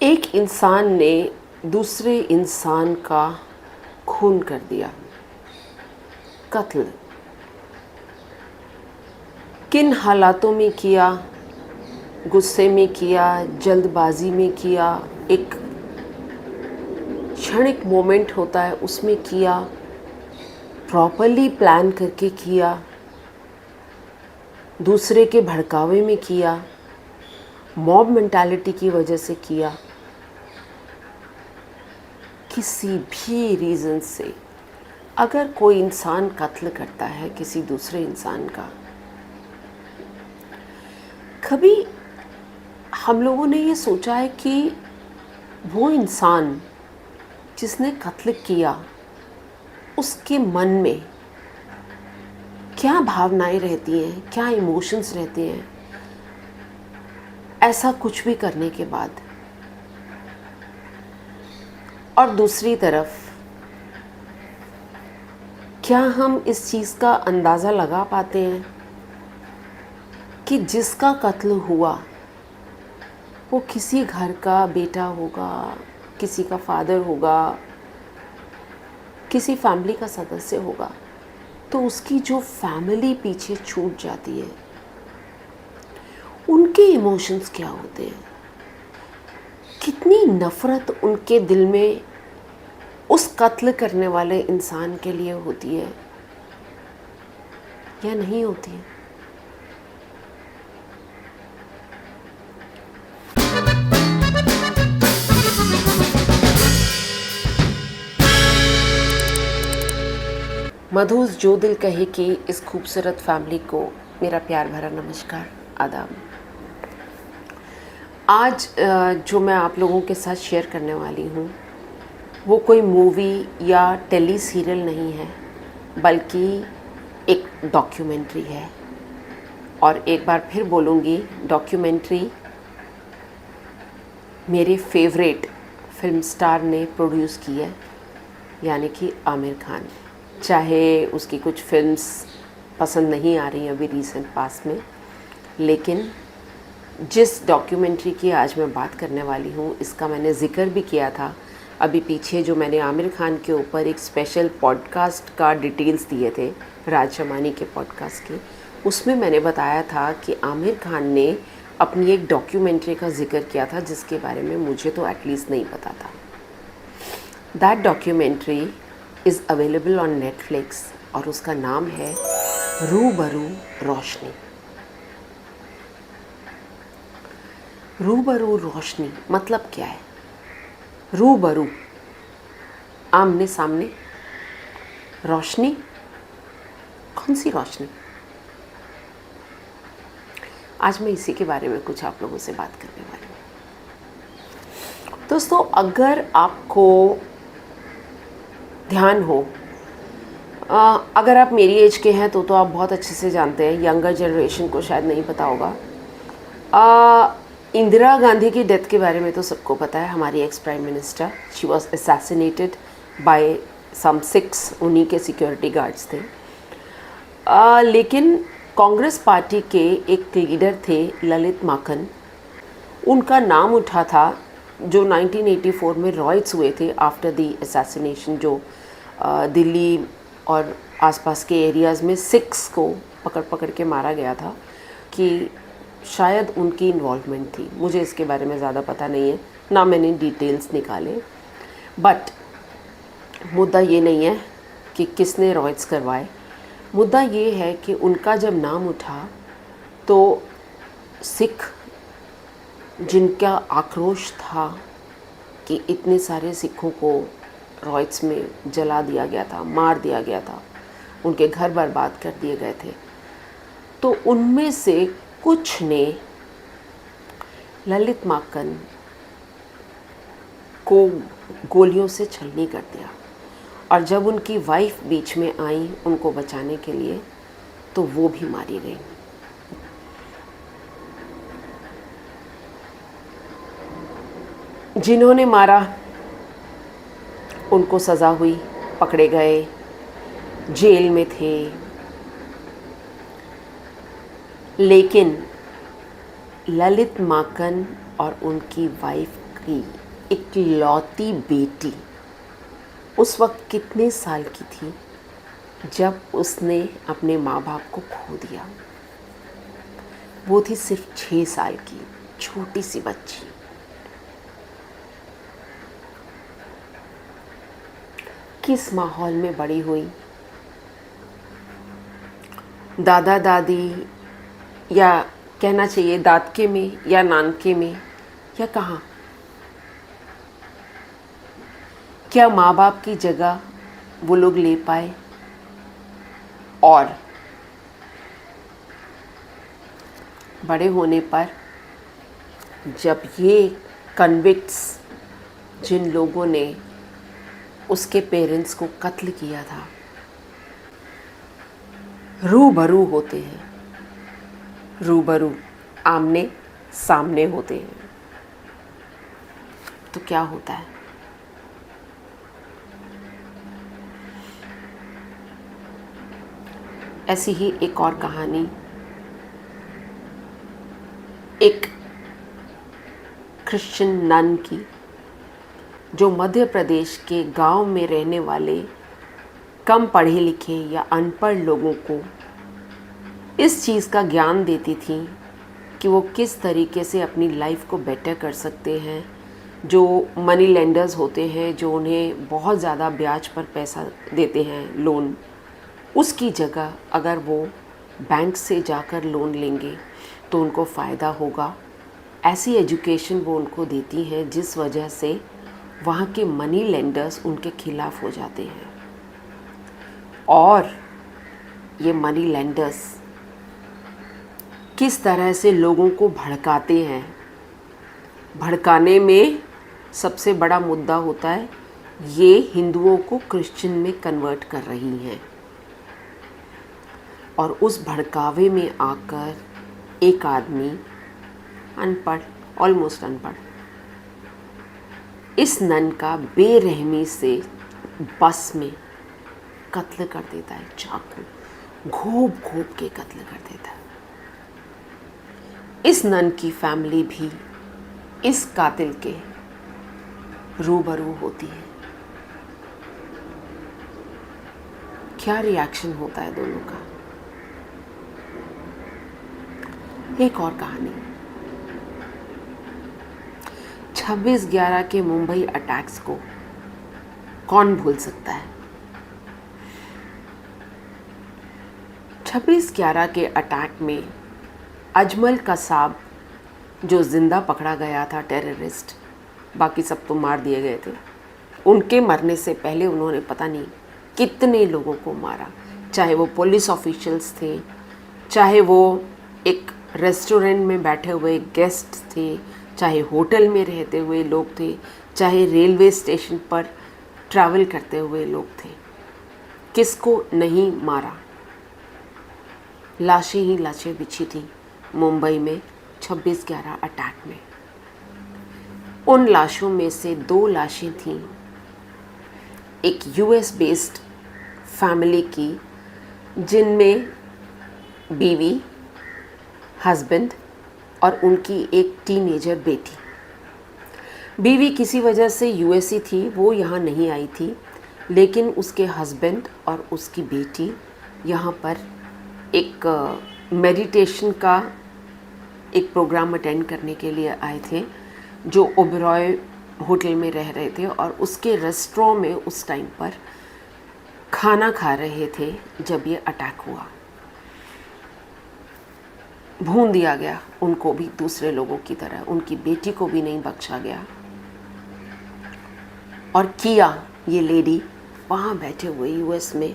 एक इंसान ने दूसरे इंसान का खून कर दिया। कत्ल किन हालातों में किया? गुस्से में किया, जल्दबाजी में किया, एक क्षणिक मोमेंट होता है उसमें किया, प्रॉपरली प्लान करके किया, दूसरे के भड़कावे में किया, मॉब मेंटालिटी की वजह से किया, किसी भी रीज़न से अगर कोई इंसान कत्ल करता है किसी दूसरे इंसान का, कभी हम लोगों ने ये सोचा है कि वो इंसान जिसने कत्ल किया उसके मन में क्या भावनाएं रहती हैं, क्या इमोशंस रहते हैं ऐसा कुछ भी करने के बाद? और दूसरी तरफ क्या हम इस चीज़ का अंदाज़ा लगा पाते हैं कि जिसका कत्ल हुआ वो किसी घर का बेटा होगा, किसी का फादर होगा, किसी फैमिली का सदस्य होगा, तो उसकी जो फैमिली पीछे छूट जाती है, उनके इमोशंस क्या होते हैं? कितनी नफ़रत उनके दिल में उस कत्ल करने वाले इंसान के लिए होती है या नहीं होती है? मधुस जो दिल कहे कि इस खूबसूरत फैमिली को मेरा प्यार भरा नमस्कार, आदाब। आज जो मैं आप लोगों के साथ शेयर करने वाली हूँ वो कोई मूवी या टेली सीरियल नहीं है, बल्कि एक डॉक्यूमेंट्री है। और एक बार फिर बोलूँगी, डॉक्यूमेंट्री मेरे फेवरेट फिल्म स्टार ने प्रोड्यूस की है, यानी कि आमिर खान। चाहे उसकी कुछ फिल्म्स पसंद नहीं आ रही अभी रीसेंट पास में, लेकिन जिस डॉक्यूमेंट्री की आज मैं बात करने वाली हूँ, इसका मैंने ज़िक्र भी किया था अभी पीछे, जो मैंने आमिर खान के ऊपर एक स्पेशल पॉडकास्ट का डिटेल्स दिए थे, राज शमानी के पॉडकास्ट के, उसमें मैंने बताया था कि आमिर खान ने अपनी एक डॉक्यूमेंट्री का जिक्र किया था जिसके बारे में मुझे तो एटलीस्ट नहीं पता था। That documentary is available on Netflix और उसका नाम है रूबरू रोशनी। रूबरू रोशनी मतलब क्या है? रूबरू आमने सामने, रोशनी कौन सी रोशनी? आज मैं इसी के बारे में कुछ आप लोगों से बात करने वाली हूँ। दोस्तों, अगर आपको ध्यान हो, अगर आप मेरी एज के हैं तो आप बहुत अच्छे से जानते हैं, यंगर जनरेशन को शायद नहीं पता होगा। इंदिरा गांधी की डेथ के बारे में तो सबको पता है, हमारी ex prime minister. She was assassinated by some 6 उन्हीं के सिक्योरिटी गार्ड्स थे। लेकिन कांग्रेस पार्टी के एक लीडर थे ललित माकन, उनका नाम उठा था, जो 1984 में रॉयट्स हुए थे आफ्टर द असैसिनेशन, जो दिल्ली और आसपास के एरियाज़ में सिख्स को पकड़ पकड़ के मारा गया था, कि शायद उनकी इन्वॉल्वमेंट थी। मुझे इसके बारे में ज़्यादा पता नहीं है, ना मैंने डिटेल्स निकाले। बट मुद्दा ये नहीं है कि किसने रॉयट्स करवाए, मुद्दा ये है कि उनका जब नाम उठा तो सिख, जिनका आक्रोश था कि इतने सारे सिखों को रॉयट्स में जला दिया गया था, मार दिया गया था, उनके घर बर्बाद कर दिए गए थे, तो उनमें से कुछ ने ललित माकन को गोलियों से छलनी कर दिया। और जब उनकी वाइफ बीच में आई उनको बचाने के लिए, तो वो भी मारी गई। जिन्होंने मारा उनको सज़ा हुई, पकड़े गए, जेल में थे, लेकिन ललित माकन और उनकी वाइफ इकलौती बेटी उस वक्त कितने साल की थी जब उसने अपने माँ बाप को खो दिया? वो थी सिर्फ 6 साल की छोटी सी बच्ची। किस माहौल में बड़ी हुई? दादा दादी, या कहना चाहिए दादके में या नानके में, या कहाँ? क्या माँ बाप की जगह वो लोग ले पाए? और बड़े होने पर जब ये कन्विक्ट्स, जिन लोगों ने उसके पेरेंट्स को कत्ल किया था, रूबरू होते हैं, रूबरू आमने सामने होते हैं, तो क्या होता है? ऐसी ही एक और कहानी एक क्रिश्चियन नन की, जो मध्य प्रदेश के गांव में रहने वाले कम पढ़े लिखे या अनपढ़ लोगों को इस चीज़ का ज्ञान देती थी कि वो किस तरीके से अपनी लाइफ को बेटर कर सकते हैं। जो मनी लेंडर्स होते हैं, जो उन्हें बहुत ज़्यादा ब्याज पर पैसा देते हैं, लोन, उसकी जगह अगर वो बैंक से जाकर लोन लेंगे तो उनको फ़ायदा होगा। ऐसी एजुकेशन वो उनको देती हैं जिस वजह से वहाँ के मनी लेंडर्स उनके खिलाफ़ हो जाते हैं। और ये मनी लेंडर्स किस तरह से लोगों को भड़काते हैं। भड़काने में सबसे बड़ा मुद्दा होता है ये हिंदुओं को क्रिश्चियन में कन्वर्ट कर रही हैं। और उस भड़कावे में आकर एक आदमी अनपढ़, ऑलमोस्ट अनपढ़, इस नन का बेरहमी से बस में कत्ल कर देता है। चाकू घोंप घोंप के कत्ल कर देता है। इस नन की फैमिली भी इस कातिल के रूबरू होती है। क्या रिएक्शन होता है दोनों का? एक और कहानी 26/11 के मुंबई अटैक्स को कौन भूल सकता है? 26/11 के अटैक में अजमल कसाब, जो जिंदा पकड़ा गया था टेररिस्ट, बाकी सब तो मार दिए गए थे, उनके मरने से पहले उन्होंने पता नहीं कितने लोगों को मारा। चाहे वो पुलिस ऑफिशियल्स थे, चाहे वो एक रेस्टोरेंट में बैठे हुए गेस्ट थे, चाहे होटल में रहते हुए लोग थे, चाहे रेलवे स्टेशन पर ट्रैवल करते हुए लोग थे। किसको नहीं मारा? लाशें ही लाशें बिछी थी मुंबई में 26/11 अटैक में। उन लाशों में से 2 लाशें थीं एक यूएस बेस्ड फैमिली की, जिनमें बीवी, हस्बैंड और उनकी एक टीनेजर बेटी। बीवी किसी वजह से यूएसए थी, वो यहाँ नहीं आई थी, लेकिन उसके हस्बैंड और उसकी बेटी यहाँ पर एक मेडिटेशन का एक प्रोग्राम अटेंड करने के लिए आए थे, जो ओबरॉय होटल में रह रहे थे और उसके रेस्टोरेंट में उस टाइम पर खाना खा रहे थे जब ये अटैक हुआ। भून दिया गया उनको भी दूसरे लोगों की तरह, उनकी बेटी को भी नहीं बख्शा गया। और किया ये लेडी वहाँ बैठे हुए यूएस में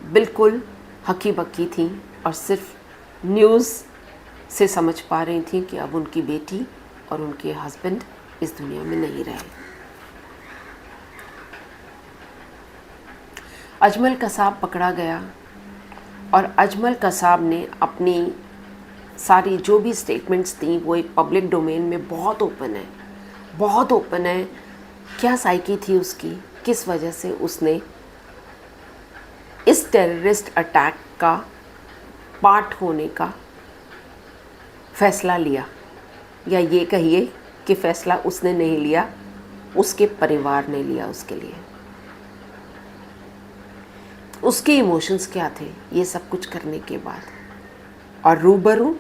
बिल्कुल हकी बक्की थी और सिर्फ न्यूज़ से समझ पा रही थी कि अब उनकी बेटी और उनके हस्बैंड इस दुनिया में नहीं रहे। अजमल कसाब पकड़ा गया और अजमल कसाब ने अपनी सारी जो भी स्टेटमेंट्स थी वो एक पब्लिक डोमेन में बहुत ओपन है, बहुत ओपन है। क्या साइकी थी उसकी, किस वजह से उसने इस टेररिस्ट अटैक का पार्ट होने का फैसला लिया, या ये कहिए कि फैसला उसने नहीं लिया, उसके परिवार ने लिया उसके लिए। उसके इमोशंस क्या थे ये सब कुछ करने के बाद, और रूबरू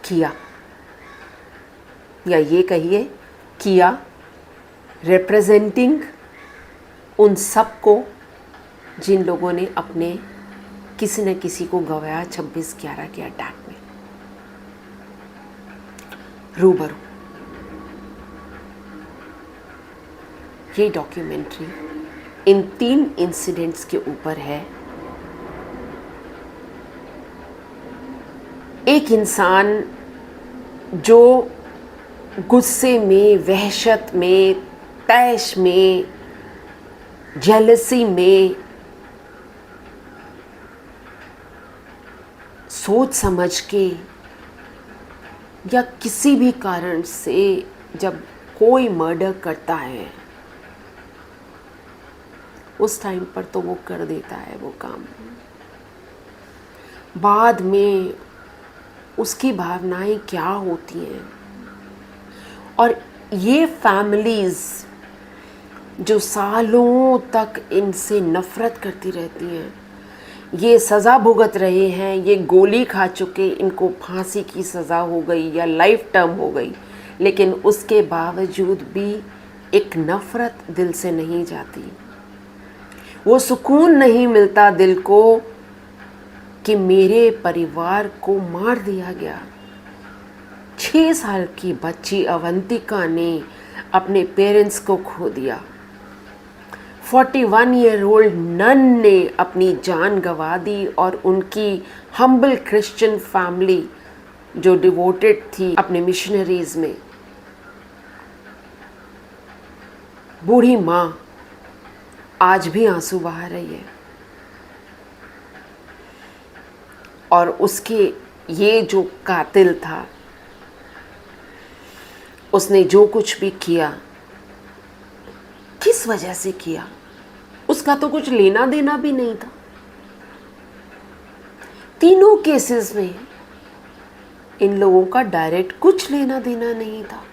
किया, या ये कहिए किया, रिप्रेजेंटिंग उन सब को जिन लोगों ने अपने किसी न किसी को गवाया 26/11 के अटैक में। रूबरू ये डॉक्यूमेंट्री इन 3 इंसिडेंट्स के ऊपर है। एक इंसान जो गुस्से में, वहशत में, तैश में, जेलसी में, सोच समझ के या किसी भी कारण से जब कोई मर्डर करता है, उस टाइम पर तो वो कर देता है वो काम। बाद में उसकी भावनाएं क्या होती हैं, और ये फैमिलीज़ जो सालों तक इनसे नफ़रत करती रहती हैं, ये सज़ा भुगत रहे हैं, ये गोली खा चुके, इनको फांसी की सज़ा हो गई या लाइफ टर्म हो गई, लेकिन उसके बावजूद भी एक नफ़रत दिल से नहीं जाती। वो सुकून नहीं मिलता दिल को कि मेरे परिवार को मार दिया गया। 6 साल की बच्ची अवंतिका ने अपने पेरेंट्स को खो दिया। 41 ईयर ओल्ड नन ने अपनी जान गंवा दी, और उनकी हम्बल क्रिश्चियन फैमिली जो डिवोटेड थी अपने मिशनरीज में, बूढ़ी माँ आज भी आंसू बहा रही है। और उसके ये जो कातिल था, उसने जो कुछ भी किया, किस वजह से किया, उसका तो कुछ लेना देना भी नहीं था। तीनों केसेस में इन लोगों का डायरेक्ट कुछ लेना देना नहीं था,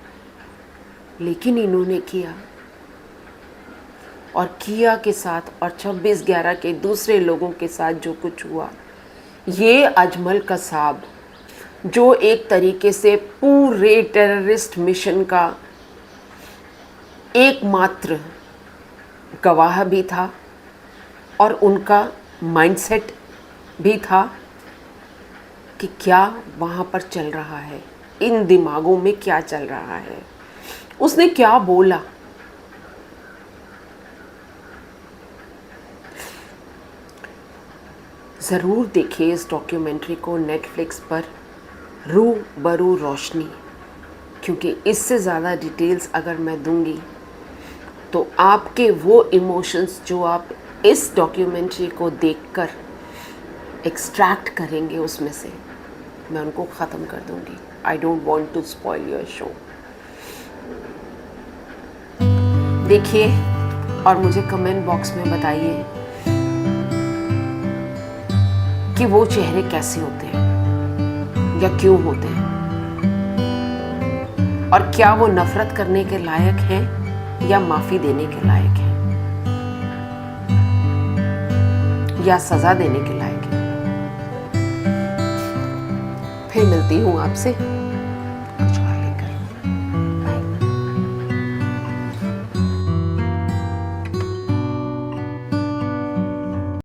लेकिन इन्होंने किया, और किया के साथ, और 26/11 के दूसरे लोगों के साथ जो कुछ हुआ, ये अजमल कसाब जो एक तरीके से पूरे टेररिस्ट मिशन का एकमात्र गवाह भी था, और उनका माइंडसेट भी था कि क्या वहाँ पर चल रहा है, इन दिमागों में क्या चल रहा है, उसने क्या बोला। ज़रूर देखिए इस डॉक्यूमेंट्री को नेटफ्लिक्स पर, रूबरू रोशनी, क्योंकि इससे ज़्यादा डिटेल्स अगर मैं दूंगी तो आपके वो इमोशंस जो आप इस डॉक्यूमेंट्री को देखकर एक्सट्रैक्ट करेंगे उसमें से, मैं उनको ख़त्म कर दूंगी। I don't want to spoil your show. देखिए और मुझे कमेंट बॉक्स में बताइए कि वो चेहरे कैसे होते हैं या क्यों होते हैं, और क्या वो नफरत करने के लायक हैं या माफ़ी देने के लायक हैं, या सज़ा देने के लायक हैं। फिर मिलती हूँ आपसे